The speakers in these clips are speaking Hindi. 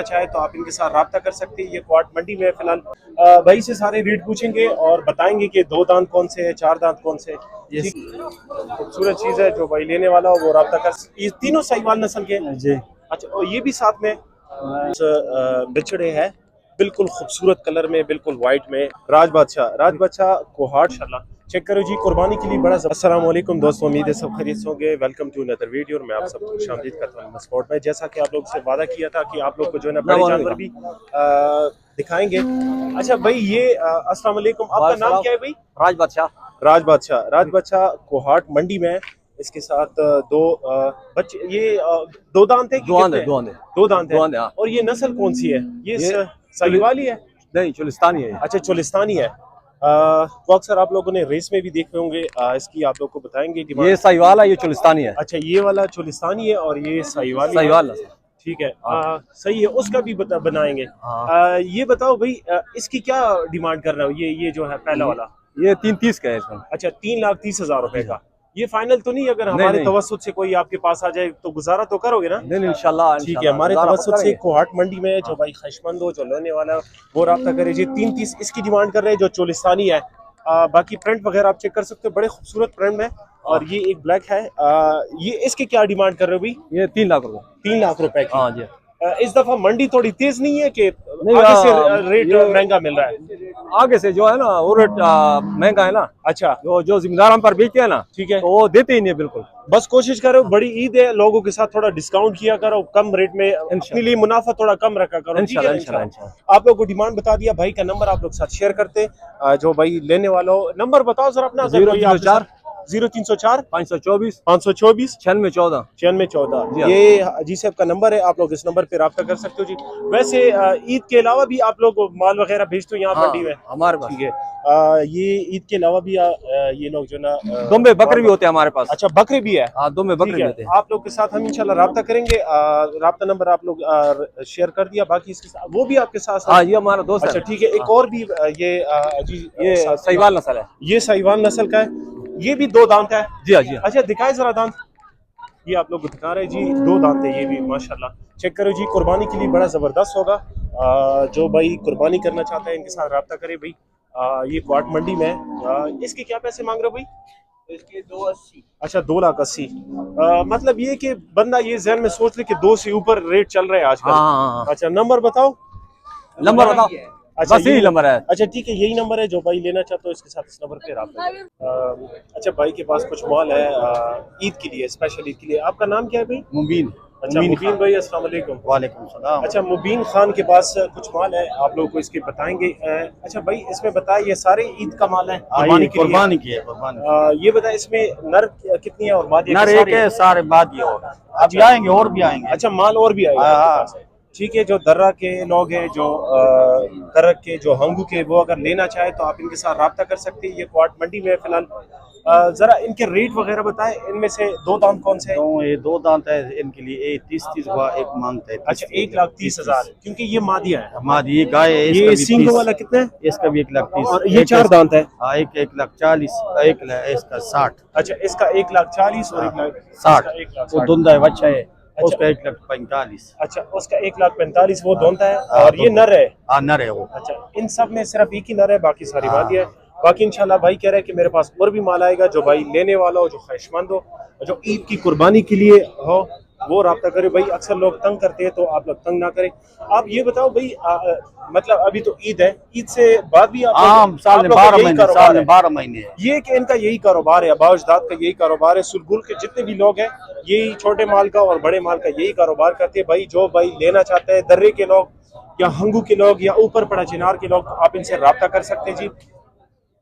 चाहे तो आप इनके साथ रब्ता कर सकते हैं। ये क्वार्ट मंडी में फिलहाल भाई से सारे रेट पूछेंगे और बताएंगे कि 2 दांत कौन से है, 4 दांत कौन से। ठीक, खूबसूरत चीज़ है, जो भाई लेने वाला हो वो रब्ता कर। ये तीनों साहिवाल नस्ल के जी। अच्छा, और ये भी साथ में बिछड़े हैं, बिल्कुल खूबसूरत कलर में, बिल्कुल व्हाइट में। राज बादशाह कोहाट शाला चेक करो जी, कुर्बानी के लिए बड़ा। अस्सलाम वालेकुम दोस्तों, उम्मीद है सब खैरियत से होंगे। वेलकम टू अनदर वीडियो और मैं आप सबको खुशामदीद करता हूँ स्पॉट में। जैसा कि आप लोग से वादा किया था कि आप लोग को जो है ना बड़े जानवर भी दिखाएंगे। अच्छा भाई, ये अस्सलाम वालेकुम, आपका नाम क्या है भाई? राज बादशाह कोहाट मंडी में। इसके साथ दो बच्चे, ये 2 दांत है कि कितने? 2 दांत है। और ये नस्ल कौन सी है? ये साहिवाली है? नहीं, चोलिस्तानी है। अच्छा, चोलिस्तानी है। तो अक्सर आप लोगों ने रेस में भी देखे होंगे, इसकी आप लोग को बताएंगे। ये साहिवाल है, ये चोलिस्तानी है। अच्छा, ये वाला चोलिस्तानी है और ये साहिवाल। ठीक है, सही है, उसका भी बनाएंगे। ये बताओ भाई, इसकी क्या डिमांड कर रहे हो? ये जो है पहला वाला, ये 330 का है इसमें। अच्छा, 3,30,000 रुपए का। ये फाइनल तो नहीं? अगर हमारे तवस्सुत से कोई आपके पास आ जाए तो गुजारा तो करोगे ना? नहीं, इंशाल्लाह। ठीक है, हमारे तवस्सुत से कोहाट मंडी में जो भाई ख्वाहिशमंद हो, जो लेने वाला वो रब्ता करे जी। 330 इसकी डिमांड कर रहे हैं, जो चोलिस्तानी है। बाकी प्रिंट वगैरह आप चेक कर सकते हो, बड़े खूबसूरत प्रिंट है। और ये एक ब्लैक है। ये इसके क्या डिमांड कर रहे हो भाई? ये 3 लाख रुपए। 3 लाख रुपए की। हाँ जी। इस दफा मंडी थोड़ी तेज नहीं है कि आगे से रेट महंगा मिल रहा है? आगे से जो है ना वो रेट महंगा है ना। अच्छा, जो जिम्मेदार हम पर बेचते हैं ना, ठीक है, तो वो देते ही नहीं बिल्कुल। बस कोशिश करो, बड़ी ईद है, लोगों के साथ थोड़ा डिस्काउंट किया करो, कम रेट में अपने लिए मुनाफा थोड़ा कम रखा करो। इंशाल्लाह। आप लोग को डिमांड बता दिया, भाई का नंबर आप लोग साथ शेयर करते, जो भाई लेने वाला हो। नंबर बताओ जरा अपना। 030 030 524 524 9614 9614। ये जी साहब का नंबर है, आप लोग इस नंबर पे रब्ता कर सकते हो जी। वैसे ईद के अलावा भी आप लोग माल वगैरह भेजते हो यहाँ मंडी में? हमारे पास। ठीक है, ये ईद के अलावा भी ये लोग जो ना दुम्बे बकरे भी होते हैं हमारे पास। अच्छा, बकरे भी है? हाँ, दुम्बे बकरे भी होते हैं। आप लोग के साथ हम इंशाल्लाह रब्ता करेंगे। रब्ता नंबर आप लोग शेयर कर दिया, बाकी इसके साथ वो भी आपके साथ। हाँ, ये हमारा दोस्त है। अच्छा, ठीक है, एक और भी ये जी, ये साहिवाल नस्ल है। ये साहिवाल नस्ल का है। ये भी 2 दांत है? जी हाँ, जी। अच्छा, दिखाए जरा दांत। ये आप लोग को दिखा रहे हैं जी, 2 दांत है ये भी, माशाल्लाह। चेक करो जी, कुर्बानी के लिए बड़ा जबरदस्त होगा। जो भाई कुर्बानी करना चाहता है इनके साथ रब्ता करे भाई। ये क्वार्ट मंडी में है। इसके क्या पैसे मांग रहे हो भाई? इसके 280। अच्छा, 2,80,000। मतलब ये कि बंदा ये जहन में सोच ले कि 2 से ऊपर रेट चल रहे हैं आजकल। अच्छा, नंबर बताओ। अच्छा, यही नंबर है। अच्छा, ठीक है, यही नंबर है। जो भाई लेना चाहते हो इसके साथ इस नंबर पे रब्ता। अच्छा, भाई के पास कुछ माल है ईद के लिए, स्पेशल ईद के लिए। आपका नाम क्या है भाई? मुबीन। अच्छा, मुबीन भाई, अस्सलाम वालेकुम। वालेकुम सलाम। अच्छा, मुबीन खान के पास कुछ माल है, आप लोगों को इसके बताएंगे। अच्छा भाई, इसमें बताए ये सारे ईद का माल है, कुर्बानी की है। ये बताए इसमें नर कितनी है और मादी? नर एक है, सारे मादी होगा। अभी आएंगे और भी आएंगे। अच्छा, माल और भी आएगा। ठीक है, जो दर्रा के लोग हैं, जो करक के, जो हंगू के, वो अगर लेना चाहे तो आप इनके साथ रब्ता कर सकते हैं। ये क्वार्ट मंडी में फिलहाल। जरा इनके रेट वगैरह बताएं। इनमें से 2 दांत कौन से हैं? ये 2 दांत है इनके लिए। 30 हुआ, एक मांगता है। अच्छा, 1,30,000, क्योंकि ये मादिया है। मादी गाय है। ये सिंगो वाला कितना है? इसका भी 1,30,000। और ये 4 दांत है? हाँ, 1,40,000, इसका 60। अच्छा, इसका 1,40,000 और 1,60। वो धुंधा है, बच्चा है। उसका 1,45,000। अच्छा, उसका 1,45,000 वो धुंधा है। और ये नर है? हाँ, नर है वो। अच्छा, इन सब में सिर्फ एक ही नर है, बाकी सारी मादिया है। बाकी इंशाल्लाह भाई कह रहे हैं कि मेरे पास और भी माल आएगा। जो भाई लेने वाला हो, जो ख्वाहिशमंद हो, जो ईद की कुर्बानी के लिए हो, वो रब्ता करे भाई। अक्सर लोग तंग करते हैं, तो आप लोग तंग ना करें। आप ये बताओ भाई, मतलब अभी तो ईद है, ईद से बाद भी साल में 12 महीने ये कि इनका यही कारोबार है, आबाजदाद का यही कारोबार है। सुरगुल के जितने भी लोग हैं, यही छोटे माल का और बड़े माल का यही कारोबार करते हैं भाई। जो भाई लेना चाहते हैं, दर्रे के लोग या हंगू के लोग या ऊपर पड़ा चिनार के लोग, आप इनसे रब्ता कर सकते हैं जी।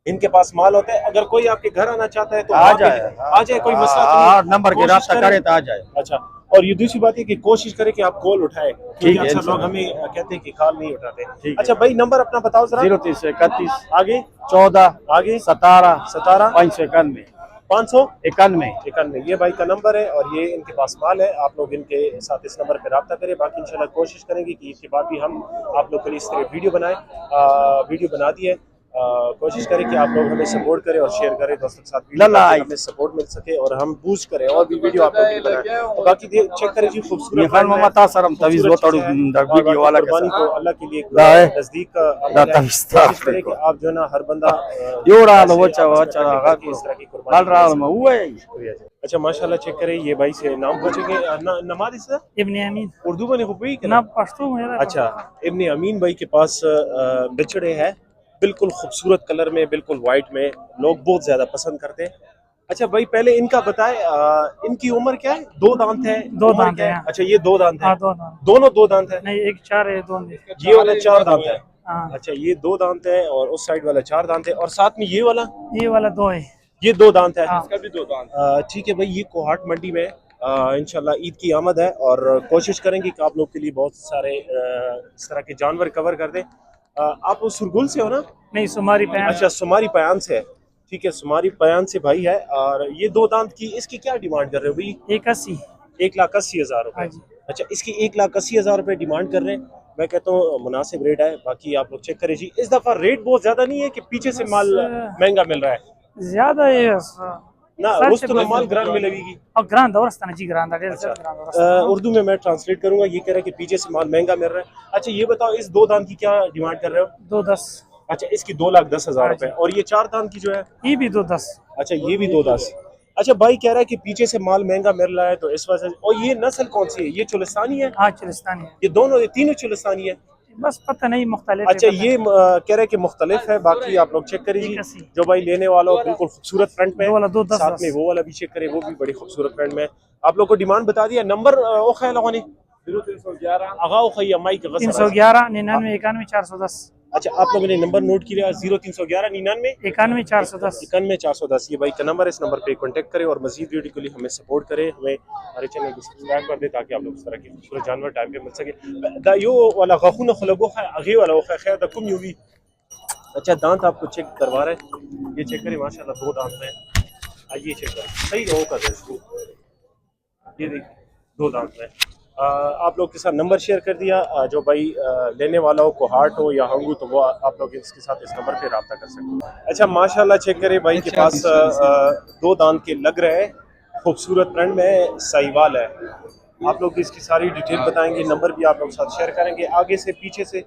इनके पास माल होता है। अगर कोई आपके घर आना चाहता है तो आ जाए, कोई मसला तो नहीं। नंबर के रास्ता करे तो आ जाए। अच्छा, और ये दूसरी बात है कि कोशिश करें कि आप कॉल उठाए, क्योंकि अक्सर लोग हमें कहते हैं कि कॉल नहीं उठाते। अच्छा भाई, नंबर अपना बताओ जरा। 030 31 आगे 14 आगे 17 591 591। ये भाई का नंबर है और ये इनके पास माल है। आप लोग इनके साथ इस नंबर पे रब्ता करें। बाकी इंशाल्लाह कोशिश करेंगे कि इसके बाद भी हम आप लोग के लिए इस तरह वीडियो बनाएं। वीडियो बना दी है। कोशिश करें कि आप लोग हमें सपोर्ट करें और शेयर करें दोस्तों के साथ ताकि हमें सपोर्ट मिल सके और हम बूस्ट करें और भी वीडियो आप लोग के लिए बनाएं। और बाकी चेक करें जी खूबसूरत Mifal mama ta saram taviz खूबसूरत botaru चीज़ें हैं। da और video बाकी wala कुर्बानी kesa. को अल्लाह के लिए Da hai. नजदीक का Da अमल है। taviz कोशिश करें कि आप जो है ना हर बंदा Yora ऐसे lo wacha आपस में wacha कनेक्ट ga करके इस तरह की कुर्बानी dal कर ra ma सके। uwe. शुक्रिया जी। अच्छा माशाल्लाह चेक करें ये भाई से नाम पूछेंगे नमाज इसका इब्ने अमीन उर्दू में हुई ना पश्तो मेरा अच्छा इब्ने अमीन भाई के पास बिछड़े हैं बिल्कुल खूबसूरत कलर में बिल्कुल वाइट में लोग बहुत ज्यादा पसंद करते हैं। अच्छा भाई पहले इनका बताए इनकी उम्र क्या है? दो दांत है दो उम्र दांत क्या है। अच्छा ये दो दांत है हाँ दो दांत दोनों दो दांत है नहीं एक चार है दो नहीं ये वाला चार दांत है हाँ अच्छा ये दो दांत है और उस साइड वाला चार दांत है और साथ में ये वाला ये वाला दो है ये दो दांत है हाँ। इसका भी दो दांत ठीक है भाई ये कोहाट मंडी में इंशाल्लाह ईद की आमद है और कोशिश करेंगे कि आप लोग के लिए बहुत सारे इस तरह के जानवर कवर कर दें। आप उस सुरगुल से हो ना? नहीं सुमारी पैन अच्छा सुमारी पयान से है ठीक है सुमारी पयान से भाई है और ये दो दांत की इसकी क्या डिमांड कर रहे हो भाई? 81 1,80,000 रुपए हाँ जी। अच्छा इसकी 1,80,000 रुपए डिमांड कर रहे हैं। मैं कहता हूँ मुनासिब रेट है बाकी आप लोग चेक करें जी। इस दफा रेट बहुत ज्यादा नहीं है कि पीछे से माल महंगा मिल रहा है ज्यादा है ना उस तो माल ग्रांड में लगेगी और ग्रांड और जी ग्रांड उर्दू में मैं ट्रांसलेट करूंगा ये कह रहा है कि पीछे से माल महंगा मिल रहा है। अच्छा ये बताओ इस दो दांत की क्या डिमांड कर रहे हो? 210 अच्छा इसकी 2,10,000 रुपए और ये चार दांत की जो है ये भी 210 अच्छा ये भी 2,10 अच्छा भाई कह रहा है कि पीछे से माल महंगा मिल रहा है तो इस वजह से और ये नस्ल कौन सी है? ये चुलिस्तानी है हाँ चिलिस्तानी है ये दोनों ये तीनों चुलिस्तानी है बस पता नहीं मुख्तलिफ अच्छा ये कह रहे हैं कि मुख्तलिफ है बाकी आप लोग चेक करिए जो भाई लेने वाला हो बिल्कुल खूबसूरत फ्रंट में दो वाला 210 साथ में वो वाला भी चेक करें वो भी बड़ी खूबसूरत फ्रंट में आप लोग को डिमांड बता दिया नंबर ओ ख्याल लगाने 311 99 91 410 अच्छा आप लोगों ने नंबर नोट किया 0311 99 91 410 91 410 ये भाई का नंबर है इस नंबर पे कांटेक्ट करें और मजीद वीडियो के लिए हमें सपोर्ट करें हमें हमारे चैनल को सब्सक्राइब कर दें ताकि आप लोग इस तरह के खूबसूरत जानवर टाइम पे मिल सके दा यो वाला गखुन खलगो है आगे वाला वो खैर दा कुम यूवी अच्छा दांत आपको चेक करवा रहे हैं ये चेक करें माशाल्लाह दो दांत में आइए चेक करें सही रो कर इसको ये देखिए दो दांत में आप लोग के साथ नंबर शेयर कर दिया जो भाई लेने वाला हो कोहाट हो या हंगू तो वो आप लोग इसके साथ इस नंबर पे रब्ता कर सकते हैं। अच्छा माशाल्लाह चेक करें भाई के पास दो दांत के लग रहे हैं खूबसूरत फ्रंट में साहिवाल है आप लोग इसकी सारी डिटेल बताएंगे नंबर भी आप लोग साथ शेयर करेंगे आगे से पीछे से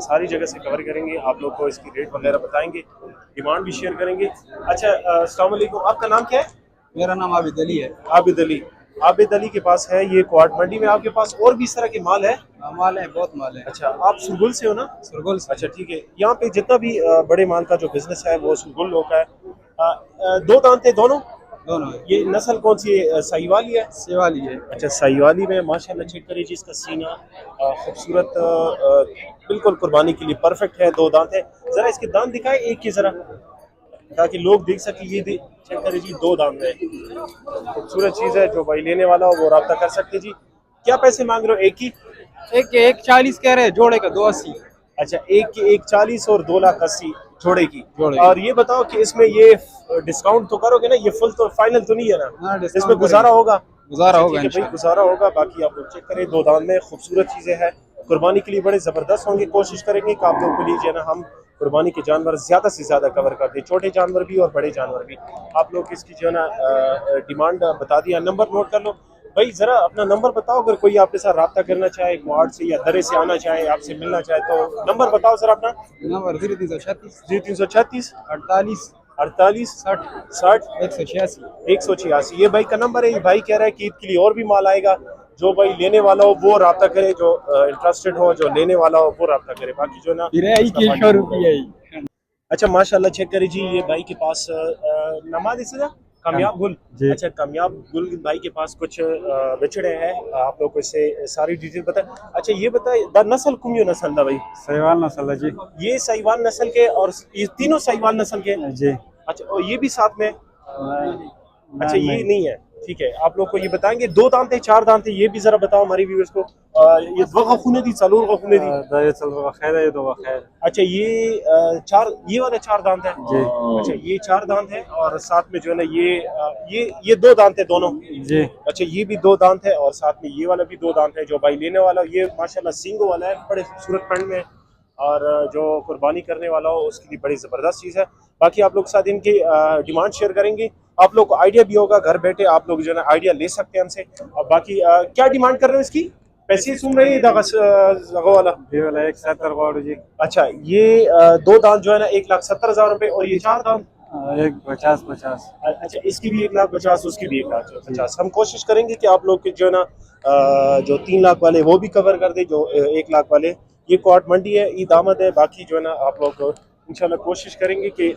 सारी जगह से कवर करेंगे आप लोग को इसकी रेट वगैरह बताएंगे डिमांड भी शेयर करेंगे। अच्छा अस्सलाम वालेकुम आपका नाम क्या है? मेरा नाम आबिद अली है। आबिद अली आबिद अली के पास है ये क्वार्ट मंडी में आपके पास और भी इस तरह के माल है? माल है बहुत माल है। अच्छा आप सुरगुल से हो ना? सुरगुल से। अच्छा ठीक है यहाँ पे जितना भी बड़े माल का जो बिजनेस है वो सुरगुल लोग का है। दो दांत है दोनों दोनों ये नस्ल कौन सी है? साहिवाली है सेवाली है। अच्छा साहिवाली में माशाल्लाह चेक करिए जिसका सीना खूबसूरत बिल्कुल कुर्बानी के लिए परफेक्ट है दो दांत है जरा इसके दांत दिखाए एक की जरा ताकि लोग देख सके ये चेक करिए जी दो दांत है खूबसूरत चीज़ है जो भाई लेने वाला हो वो रब्ता कर सकते जी। क्या पैसे मांग रहे हो एक की? एक 40 कह रहे जोड़े का 280। अच्छा एक की 1,40 और 2,80,000 जोड़े की जोड़े और ये बताओ कि इसमें ये डिस्काउंट तो करोगे ना ये फुल तो फाइनल तो नहीं है ना इसमें गुजारा होगा? गुजारा होगा भाई गुजारा होगा बाकी आप लोग चेक करें दो दांत में खूबसूरत चीज़ें हैं कुर्बानी के लिए बड़े ज़बरदस्त होंगे कोशिश करेंगे कि आप लोग को लीजिए ना हम कुर्बानी के जानवर ज़्यादा से ज़्यादा कवर कर दें छोटे जानवर भी और बड़े जानवर भी आप लोग इसकी जो है ना डिमांड बता दिया नंबर नोट कर लो भाई ज़रा अपना नंबर बताओ अगर कोई आपके साथ रब्ता करना चाहे क्वाड से या दरे से आना चाहे आपसे मिलना चाहे तो नंबर बताओ सर अपना। नंबर 0336 0336 48 48 60 60 186 ये भाई का नंबर है। ये भाई कह रहा है कि ईद के लिए और भी माल आएगा जो भाई लेने वाला हो वो रब्ता करे जो इंटरेस्टेड हो जो लेने वाला हो वो रब्ता करे बाकी जो ना अच्छा माशाल्लाह चेक करिए जी ये भाई के पास नमाज इसका कामयाब गुल अच्छा कामयाब गुल भाई के पास कुछ बिछड़े हैं आप लोग को इससे सारी डिटेल बताए। अच्छा ये बताए द नस्ल कुमियो नस्ल दा भाई Sahiwal nasal ji. ये साहिवाल नस्ल के और ये तीनों साहिवाल नस्ल के जी अच्छा और ये भी साथ में अच्छा ये नहीं है ठीक है आप लोग को ये बताएंगे दो दांत है चार दांत है ये भी जरा बताओ हमारी व्यूअर्स को ये दो गखुने दी चालू गखुने दी da ye chal khair hai to khair अच्छा ये चार ये वाला चार दांत है जी अच्छा ये चार दांत है और साथ में जो है ना ये दो दांत है दोनों जी अच्छा ये भी दो दांत है और साथ में ये वाला भी दो दांत है जो भाई लेने वाला ये माशाल्लाह सींगो वाला है बड़े खूबसूरत फ्रंट में और जो कुर्बानी करने वाला हो उसके लिए बड़ी ज़बरदस्त चीज़ है। बाकी आप लोग के साथ इनकी डिमांड शेयर करेंगे, आप लोग को आइडिया भी होगा, घर बैठे आप लोग जो है ना आइडिया ले सकते हैं हमसे। और बाकी क्या डिमांड कर रहे हो इसकी? पैसे सुन रहे हैं वाला ये वाला 170 जी। अच्छा, ये दो दांत जो है ना 1,70,000 रुपए, और ये चार दांत 150 अच्छा, इसकी भी 1,50,000, उसकी भी 1,50,000। हम कोशिश करेंगे कि आप लोग के जो है ना जो 3 लाख वाले वो भी कवर कर दे, जो 1 लाख वाले। ये क्वार्ट मंडी है, ईद आमद है। बाकी जो है ना आप लोग इंशाल्लाह कोशिश करेंगे कि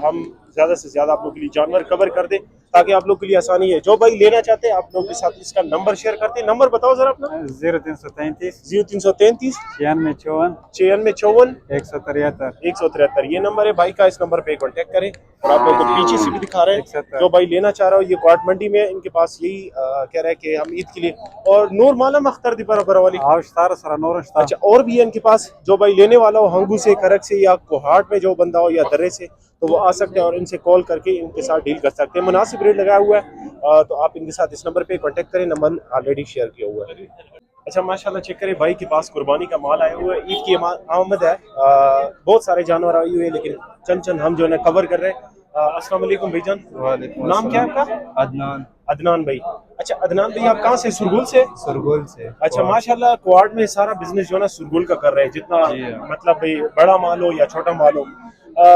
हम ज़्यादा से ज़्यादा आप लोग के लिए जानवर कवर कर दे, ताकि आप लोग के लिए आसानी है। जो भाई लेना चाहते हैं आप लोग के साथ इसका नंबर शेयर करते हैं। नंबर बताओ जरा अपना। 0333 0333 9654 9654 173 173 ये नंबर है भाई का। इस नंबर पे कांटेक्ट करें। और आप लोग को पीछे से भी दिखा रहे हैं, 170 जो भाई लेना चाह रहा हो ये क्वार्ट मंडी में इनके पास यही कह रहा है कि हम ईद के लिए। और नूर मालम अख्तर दी बराबर वाली, अच्छा, और भी है इनके पास। जो भाई लेने वाला हो हंगू से, करक से, या कोहाट में जो बंदा हो या दर्रे से, तो वो आ सकते हैं और इनसे कॉल करके इनके साथ डील कर सकते हैं। मुनासिब रेट लगाया हुआ है, तो आप इनके साथ इस नंबर पे कांटेक्ट करें। नंबर ऑलरेडी शेयर किया हुआ है। अच्छा, माशाल्लाह चेक करें, भाई के पास कुर्बानी का माल आया हुआ है। ईद की आमद है, बहुत सारे जानवर आए हुए हैं, लेकिन चंद चंद हम जो है कवर कर रहे हैं। अस्सलाम वालेकुम भाईजान, नाम क्या है आपका? अदनान। अदनान भाई। अच्छा अदनान भाई, आप कहाँ से? सुरगुल से? सुरगुल से। अच्छा माशाल्लाह, क्वाड में सारा बिजनेस जो है ना सुरगुल का कर रहे हैं। जितना मतलब भाई बड़ा माल हो या छोटा माल हो,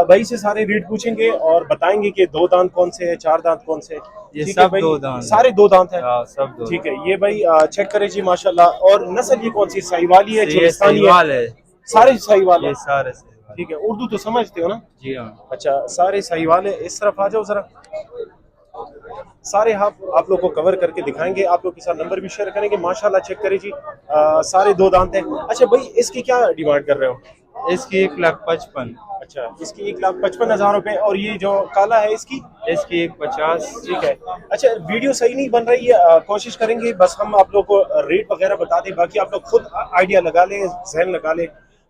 भाई से सारे रेट पूछेंगे और बताएंगे कि दो दांत कौन से है, चार दांत कौन से। ये ठीक है सब भाई, दो दांत, सारे दो दांत है। सब दो। ठीक है, ये भाई चेक करें जी माशाल्लाह। और नस्ल ये कौन सी? साहिवाली है, ये चुलिस्तानी साहिवाल है? है, सारे साहिवाल है। ये सारे साहिवाल। ठीक है, उर्दू तो समझते हो ना? जी हाँ। अच्छा, सारे साहिवाल है। इस तरफ आ जाओ जरा, सारे आप लोग को कवर करके दिखाएंगे। आप लोग के साथ नंबर भी शेयर करेंगे। माशाल्लाह चेक करें जी, सारे दो दांत हैं। अच्छा भाई, इसकी क्या डिमांड कर रहे हो? इसकी 1,55,000। अच्छा, इसकी 1,55,000 रुपए। और ये जो काला है इसकी? इसकी 1,50,000। ठीक है। अच्छा, वीडियो सही नहीं बन रही है, कोशिश करेंगे बस हम आप लोग को रेट वगैरह बता दें, बाकी आप लोग खुद आइडिया लगा लें, जहन लगा लें।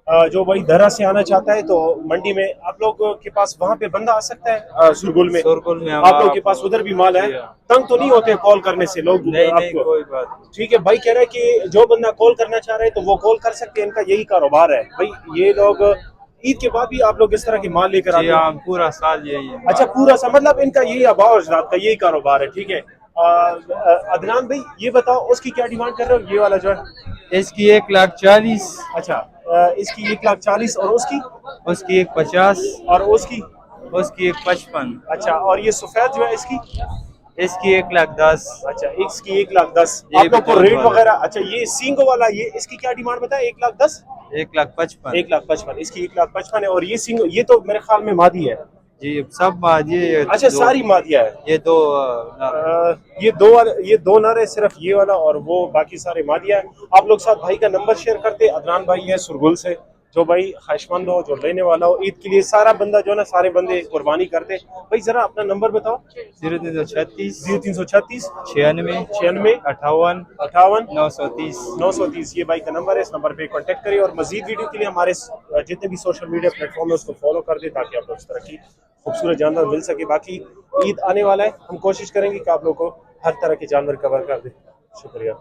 जो भाई दरा से आना चाहता है तो मंडी में आप लोग के पास वहाँ पे बंदा आ सकता है। सुरगुल में आप लोग के पास उधर भी माल है? तंग तो नहीं होते कॉल करने से लोग? नहीं, आपको कोई बात नहीं। ठीक है भाई, कह रहा है कि जो बंदा कॉल करना चाह रहे हैं तो वो कॉल कर सकते हैं। इनका यही कारोबार है भाई। ये लोग ईद के बाद भी आप लोग इस तरह की माल लेकर आते हैं? पूरा साल यही है। अच्छा, पूरा सा मतलब इनका यही आबाव अजदाद का यही कारोबार है। ठीक है। अदनान भाई, ये बताओ उसकी क्या डिमांड कर रहे हो? ये वाला जो है इसकी 1,40,000। अच्छा, इसकी 1,40,000 और उसकी 1,50,000 और उसकी 1,55,000। अच्छा, और ये सफेद जो है इसकी? इसकी 1,10,000। अच्छा, इसकी 1,10,000। ये आप लोग को भी रेट वाला। वगैरह? अच्छा, ये सींग वाला, ये इसकी क्या डिमांड बताया? 1,10,000 1,55,000। 1,55,000 इसकी 1,55,000 है। और ये सींग, ये तो मेरे ख्याल में मादी है। जी सब ये अच्छा, सारी मादिया है। ये दो ये दो नर है सिर्फ, ये वाला, और वो बाकी सारे मादिया है। आप लोग साथ भाई का नंबर शेयर करते। अदनान भाई है सुरगुल से। जो भाई ख्वाहिशमंद हो, जो लेने वाला हो ईद के लिए, सारा बंदा जो है ना, सारे बंदे कुर्बानी करते। भाई जरा अपना नंबर बताओ। 0336 0336 96 96 58 58 930। 930 ये भाई का नंबर है। इस नंबर पे कांटेक्ट करिए और मजीद वीडियो के लिए हमारे जितने भी सोशल मीडिया प्लेटफॉर्म है उसको फॉलो कर दे, ताकि आप लोग इस तरह की खूबसूरत जानवर मिल सके। बाकी ईद आने वाला है, हम कोशिश करेंगे कि आप लोग को हर तरह के जानवर कवर कर दे। शुक्रिया।